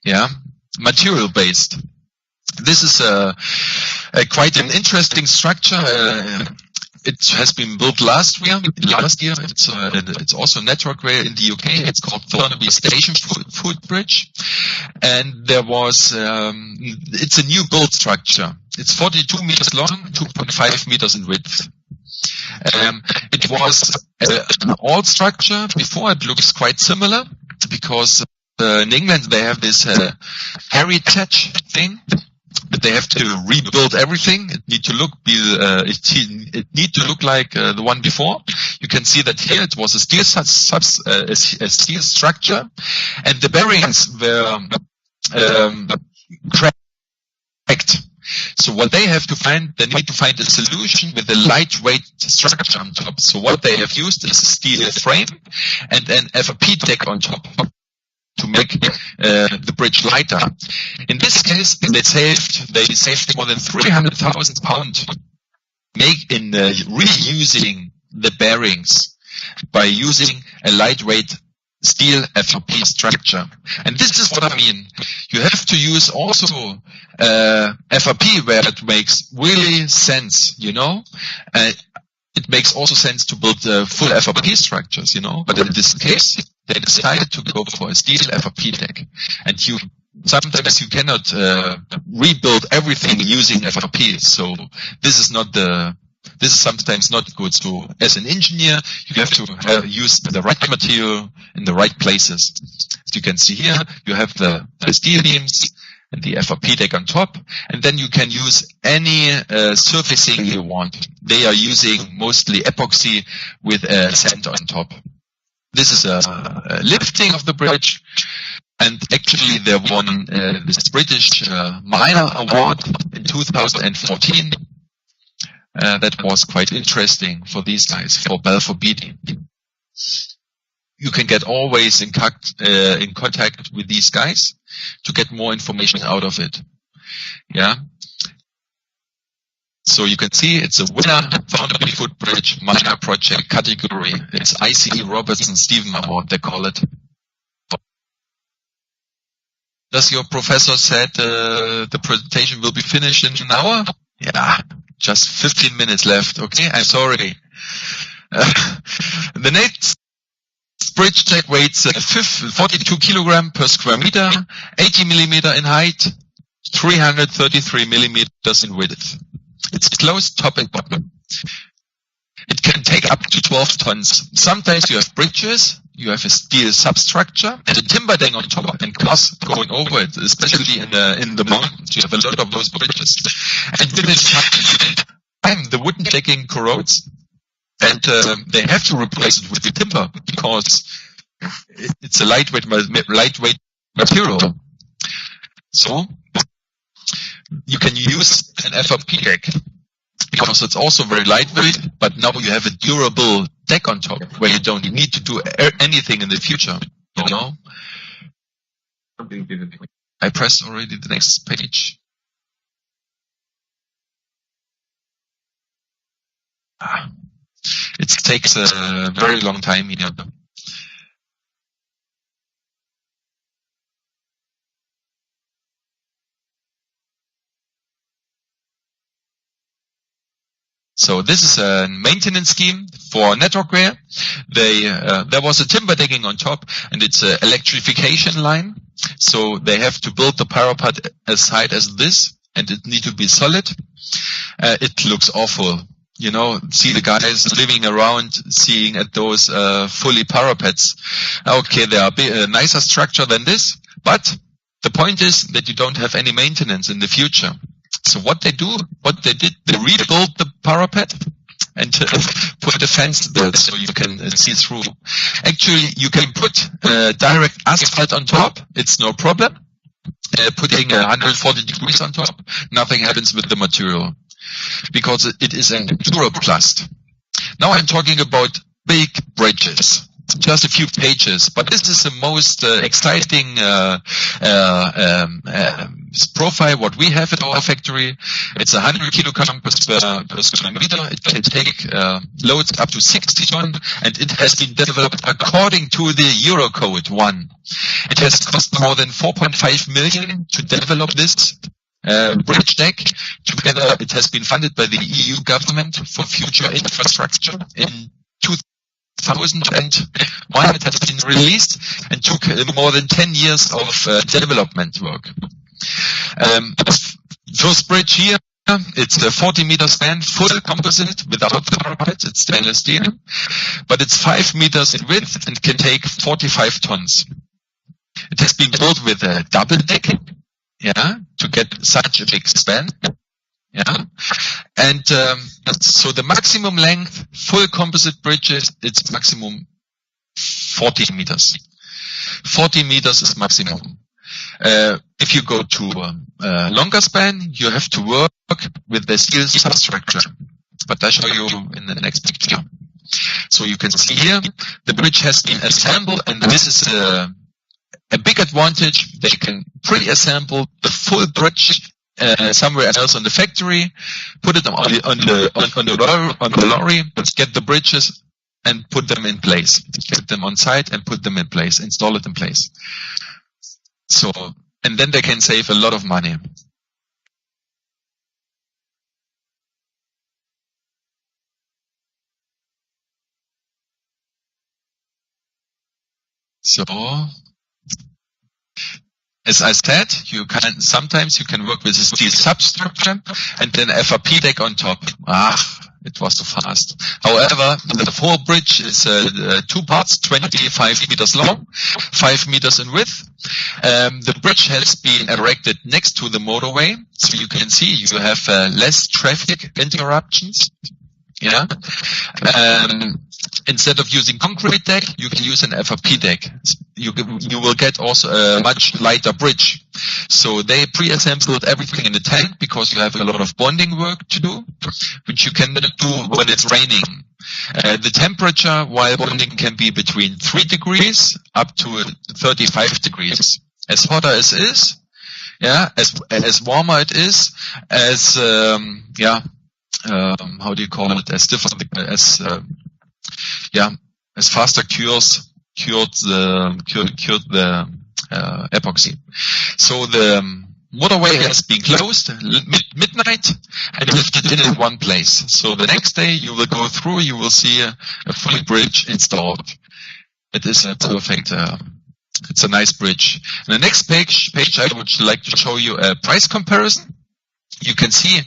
Yeah, material based. This is quite an interesting structure. It has been built last year. It's also network rail in the UK. It's called Thornaby Station Footbridge, and there was. It's a new build structure. It's 42 meters long, 2.5 meters in width. It was an old structure before. It looks quite similar because in England they have this heritage thing. But they have to rebuild everything. It need to look like the one before. You can see that here it was a steel structure, and the bearings were cracked. So what they have to find, they need to find a solution with a lightweight structure on top. So what they have used is a steel frame and an FRP deck on top to make the bridge lighter. In this case, they saved more than 300,000 pounds in reusing the bearings by using a lightweight steel FRP structure. And this is what I mean. You have to use also FRP where it makes really sense, you know. It makes also sense to build full FRP structures, you know. But in this case, they decided to go for a steel FRP deck. And sometimes you cannot rebuild everything using FRP. So this is sometimes not good. So as an engineer, you have to use the right material in the right places. As you can see here, you have the steel beams and the FRP deck on top, and then you can use any surfacing you want. They are using mostly epoxy with sand on top. This is a lifting of the bridge, and actually they won this British Miner Award in 2014. That was quite interesting for these guys, for Balfour Beatty. You can get always in contact with these guys to get more information out of it. Yeah. So you can see it's a winner, Thornaby Footbridge Minor Project category. It's ICE Robertson Stephen Award, they call it. Does your professor said the presentation will be finished in an hour? Yeah, just 15 minutes left. Okay, I'm sorry. The next bridge deck weighs 42 kilogram per square meter, 80 millimeter in height, 333 millimeters in width. It's closed top and bottom. It can take up to 12 tons. Sometimes you have bridges, you have a steel substructure, and a timber deck on top, and cars going over it, especially in the mountains. You have a lot of those bridges. And within time, the wooden decking corrodes, and they have to replace it with the timber because it's a lightweight material. So you can use an FRP deck because it's also very lightweight, but now you have a durable deck on top where you don't need to do anything in the future, you know. I pressed already the next page. It takes a very long time here. So this is a maintenance scheme for network rail. There was a timber decking on top, and it's an electrification line. So they have to build the parapet as high as this, and it needs to be solid. It looks awful. You know, see the guys living around, seeing at those fully parapets. Okay, they are a nicer structure than this, but the point is that you don't have any maintenance in the future. So what they did, they rebuilt the parapet, and put a fence there so you can see through. Actually, you can put direct asphalt on top. It's no problem. Putting 140 degrees on top, nothing happens with the material because it is an Duroplast. Now I'm talking about big bridges. Just a few pages, but this is the most exciting profile what we have at our factory. It's 100 kilogram per square meter. It can take loads up to 60 ton, and it has been developed according to the Eurocode 1. It has cost more than 4.5 million to develop this bridge deck. Together, it has been funded by the EU government for future infrastructure in 2001. It has been released and took more than 10 years of development work. First bridge here, it's a 40 meter span, full composite without parapet. It's stainless steel, but it's 5 meters in width and can take 45 tons. It has been built with a double deck, to get such a big span. And so the maximum length, full composite bridges, it's maximum 40 meters. 40 meters is maximum. If you go to a longer span, you have to work with the steel substructure. But I'll show you in the next picture. So you can see here, the bridge has been assembled, and this is a big advantage. They can pre-assemble the full bridge somewhere else on the factory, put it on the lorry, get the bridges and put them in place. Get them on site and put them in place, install it in place. So, and then they can save a lot of money. So, as I said, sometimes you can work with a steel substructure and then FRP deck on top. It was too fast. However, the whole bridge is 2 parts, 25 meters long, 5 meters in width. The bridge has been erected next to the motorway, so you can see you have less traffic interruptions. Instead of using concrete deck, you can use an FRP deck. You will get also a much lighter bridge. So they pre-assembled everything in the tank because you have a lot of bonding work to do, which you cannot do when it's raining. The temperature while bonding can be between 3 degrees up to 35 degrees. As hotter as it is, as warmer it is, as how do you call it? As different as faster cured the epoxy. So the motorway has been closed midnight and lifted in one place. So the next day you will go through, you will see a full bridge installed. It is a perfect. It's a nice bridge. And the next page I would like to show you a price comparison. You can see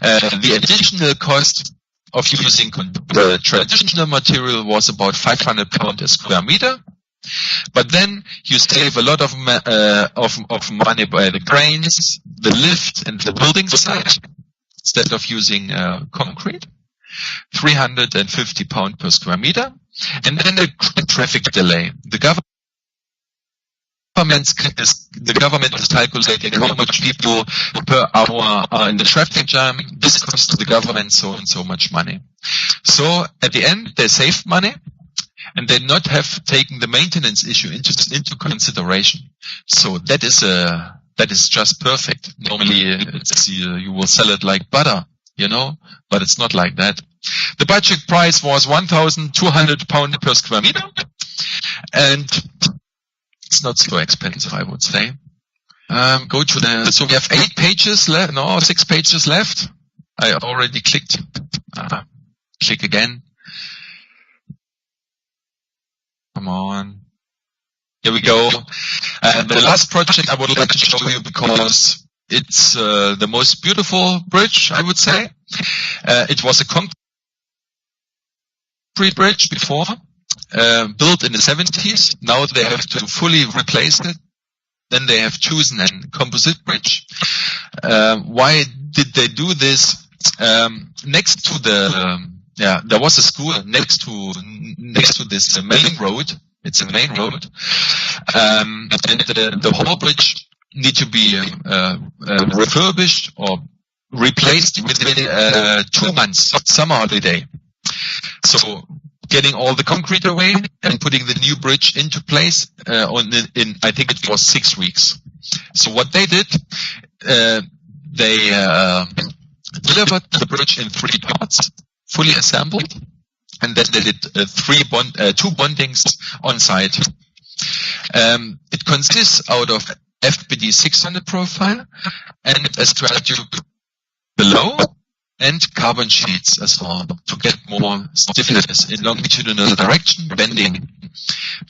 the additional cost of using the traditional material was about £500 a square meter. But then you save a lot of money by the cranes, the lift, and the building site instead of using concrete. £350 per square meter, and then the traffic delay. The government is calculating how much people per hour are in the traffic jam. This costs the government so and so much money. So at the end, they save money, and they not have taken the maintenance issue into consideration. So that is just perfect. Normally, you will sell it like butter, but it's not like that. The budget price was £1,200 per square meter, and it's not so expensive, I would say. So we have 6 pages left. I already clicked. Click again. Come on. Here we go. The last project I would like to show you because it's the most beautiful bridge, I would say. It was a concrete bridge before. Built in the 70s. Now they have to fully replace it. Then they have chosen a composite bridge. Why did they do this? Next to the there was a school next to this main road. It's a main road, and the whole bridge need to be refurbished or replaced within 2 months, summer holiday. So getting all the concrete away and putting the new bridge into place in I think it was 6 weeks. So what they did, they delivered the bridge in 3 parts, fully assembled, and then they did 2 bondings on site. It consists out of FBD 600 profile and a strata tube below, and carbon sheets as well to get more stiffness in longitudinal direction, bending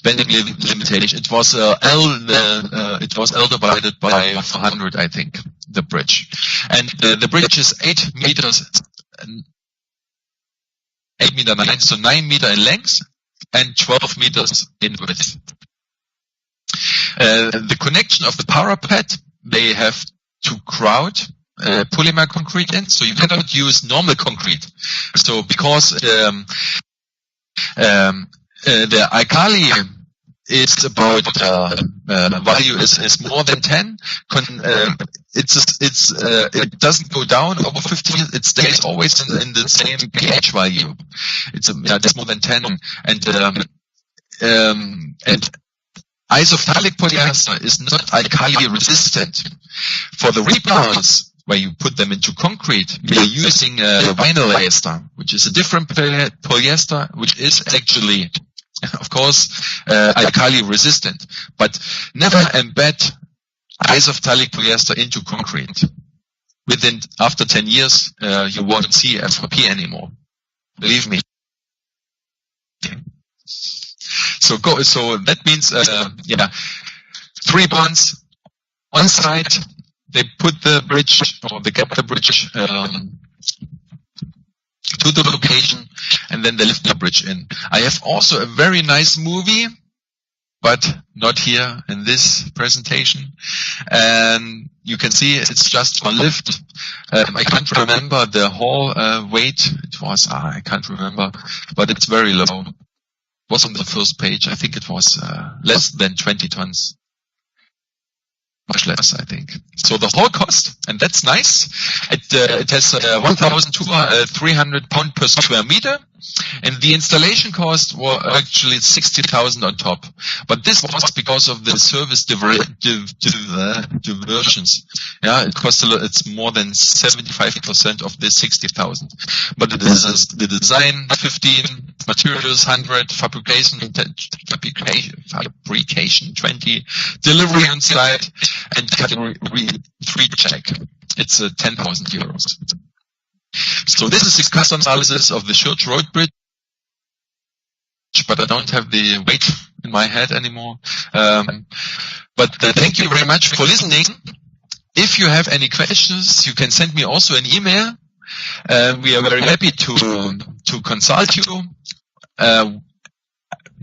limitation. It was L divided by 400, I think, the bridge, and the bridge is 8 meters, 8 meter 9, so 9 meter in length and 12 meters in width. The connection of the parapet, they have to grout polymer concrete in, so you cannot use normal concrete. So because the alkali is about value is more than 10, it doesn't go down over 15. It stays always in the same pH value. It's more than 10, and isophthalic polyester is not alkali resistant. For the rebounds, where you put them into concrete, we are using vinyl ester, which is a different polyester, which is actually, of course, alkali resistant. But never embed isophthalic polyester into concrete. After 10 years, you won't see FRP anymore. Believe me. So that means, 3 bonds on site. They put the bridge, or they get the bridge to the location, and then they lift the bridge in. I have also a very nice movie, but not here in this presentation. And you can see it's just a lift. I can't remember the whole weight. It was, I can't remember, but it's very low. It was on the first page. I think it was less than 20 tons. Much less, I think. So the whole cost, and that's nice, it has 1,300 pounds per square meter, and the installation cost was actually 60,000 on top. But this was because of the service diversions. Yeah, it costs it's more than 75% of this 60,000. But it is the design 15, materials 100, fabrication 20, delivery on site, and category 3 check. It's 10,000 euros. So this is the cost analysis of the Church Road Bridge, but I don't have the weight in my head anymore. But thank you very much for listening. If you have any questions, you can send me also an email. We are very happy to consult you.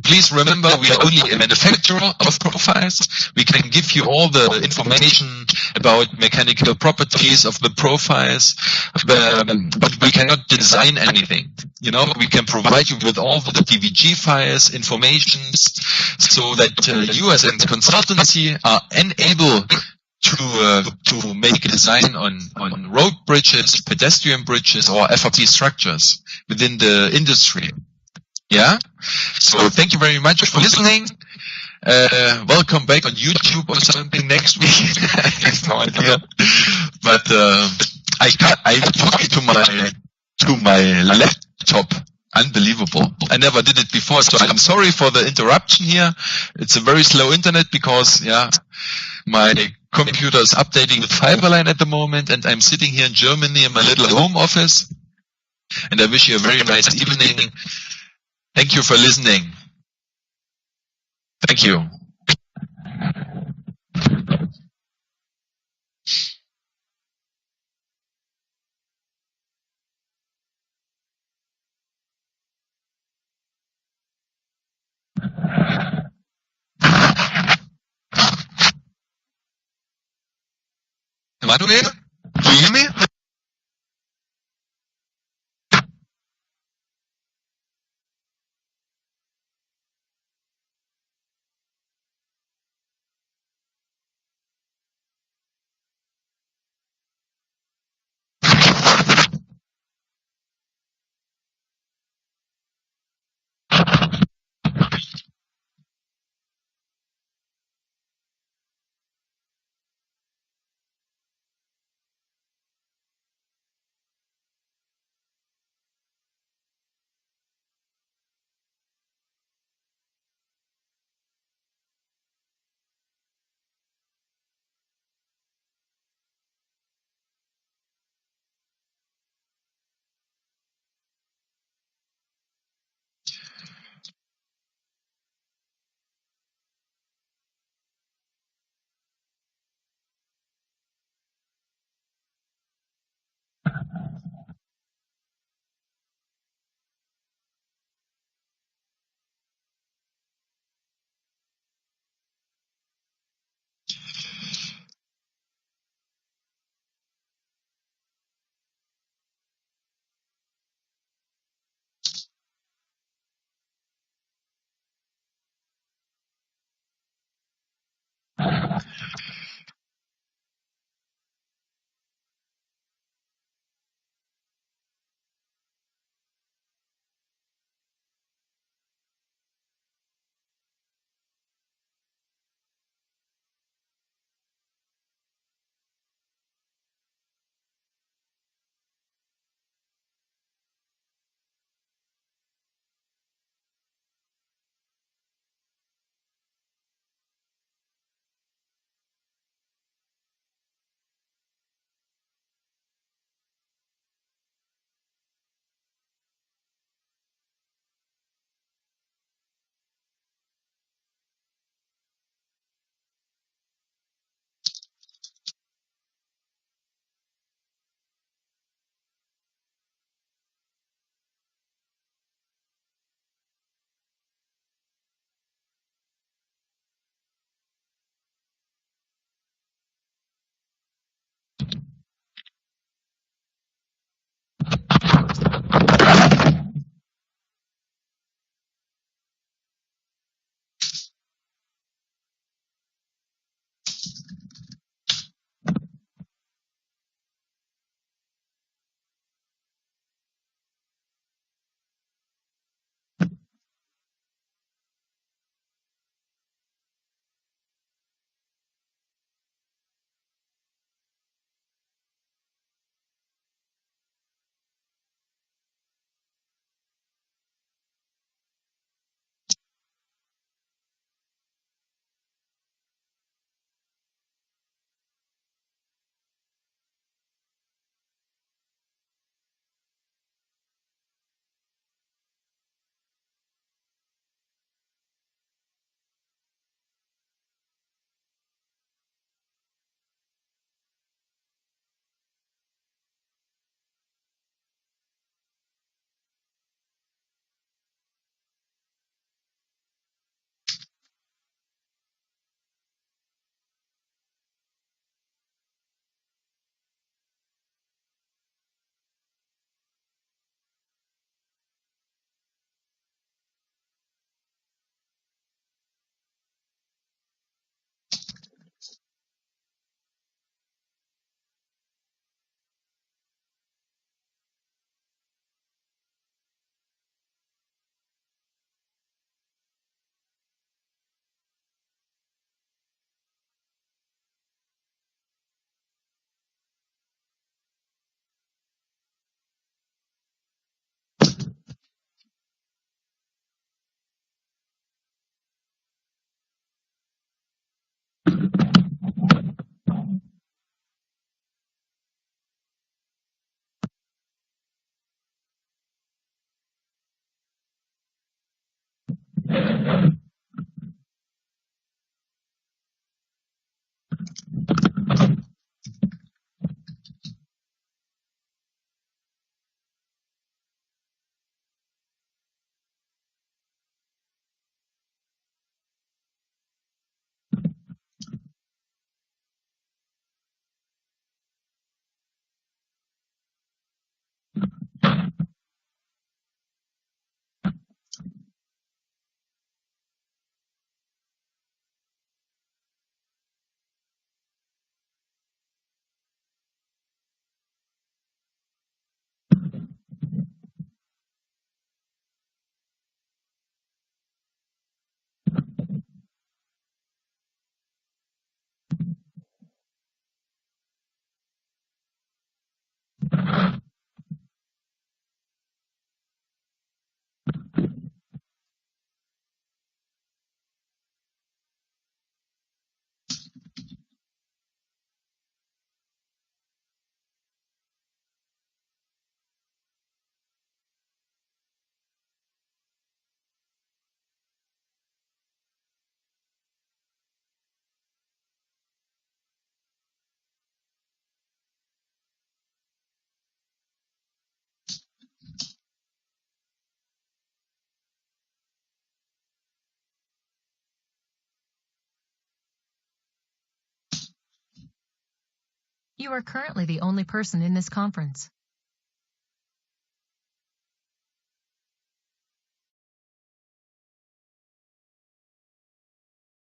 Please remember, we are only a manufacturer of profiles. We can give you all the information about mechanical properties of the profiles, but we cannot design anything. You know, we can provide you with all the DVG files, informations, so that you as a consultancy are enabled to make a design on road bridges, pedestrian bridges, or FRP structures within the industry. Yeah. So thank you very much for listening. Welcome back on YouTube or something next week. I have no idea. But I'm talking to my laptop. Unbelievable. I never did it before, so I'm sorry for the interruption here. It's a very slow internet because my computer is updating with Fiberline at the moment, and I'm sitting here in Germany in my little home office. And I wish you a very nice evening. Thank you for listening. Thank you. Emanuel, do you hear me? You are currently the only person in this conference.